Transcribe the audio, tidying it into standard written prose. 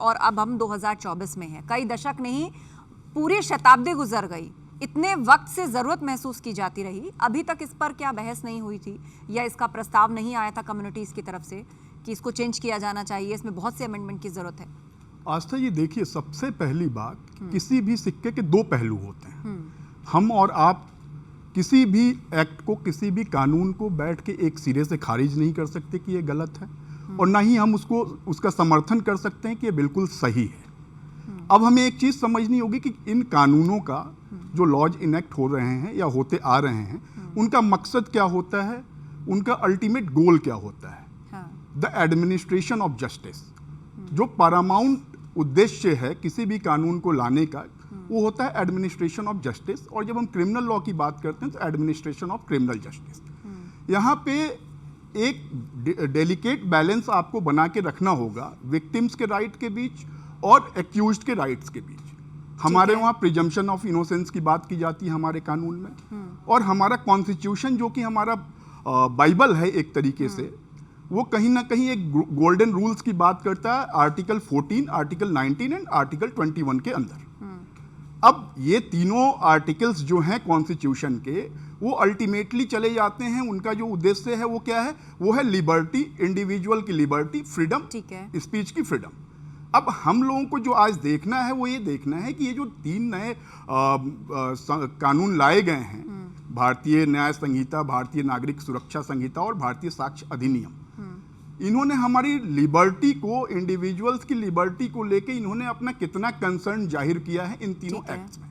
और अब हम 2024 में हैं। कई दशक नहीं, पूरी शताब्दी गुजर गई। इतने वक्त से जरूरत महसूस की जाती रही, अभी तक इस पर क्या बहस नहीं हुई थी या इसका प्रस्ताव नहीं आया था कम्युनिटीज की तरफ से कि इसको चेंज किया जाना चाहिए, इसमें बहुत से अमेंडमेंट की जरूरत है? आस्था, ये देखिए, सबसे पहली बात, किसी भी सिक्के के दो पहलू होते हैं। हम और आप किसी भी एक्ट को, किसी भी कानून को बैठ के एक सिरे से खारिज नहीं कर सकते कि ये गलत है, और ना ही हम उसका समर्थन कर सकते हैं कि ये बिल्कुल सही है। अब हमें एक चीज समझनी होगी कि इन कानूनों का जो लॉज इनेक्ट हो रहे हैं या होते आ रहे हैं, उनका मकसद क्या होता है, उनका अल्टीमेट गोल क्या होता है। द एडमिनिस्ट्रेशन ऑफ जस्टिस, जो पैरामाउंट उद्देश्य है किसी भी कानून को लाने का, वो होता है एडमिनिस्ट्रेशन ऑफ जस्टिस। और जब हम क्रिमिनल लॉ की बात करते हैं तो एडमिनिस्ट्रेशन ऑफ क्रिमिनल जस्टिस। यहाँ पे एक डेलिकेट बैलेंस आपको बना के रखना होगा विक्टिम्स के राइट के बीच और एक्यूज्ड के राइट्स के बीच। हमारे वहाँ प्रिजम्पशन ऑफ इनोसेंस की बात की जाती है हमारे कानून में, और हमारा कॉन्स्टिट्यूशन जो कि हमारा बाइबल है एक तरीके से, वो कहीं ना कहीं एक गोल्डन रूल्स की बात करता है, आर्टिकल 14, आर्टिकल 19 एंड आर्टिकल 21 के अंदर। अब ये तीनों आर्टिकल्स जो हैं कॉन्स्टिट्यूशन के, वो अल्टीमेटली चले जाते हैं, उनका जो उद्देश्य है वो क्या है, वो है लिबर्टी, इंडिविजुअल की लिबर्टी, फ्रीडम, स्पीच की फ्रीडम। अब हम लोगों को जो आज देखना है वो ये देखना है कि ये जो 3 नए कानून लाए गए हैं, भारतीय न्याय संहिता, भारतीय नागरिक सुरक्षा संहिता और भारतीय साक्ष्य अधिनियम, इन्होंने हमारी लिबर्टी को, इंडिविजुअल्स की लिबर्टी को लेके इन्होंने अपना कितना कंसर्न जाहिर किया है इन तीनों एक्ट्स में।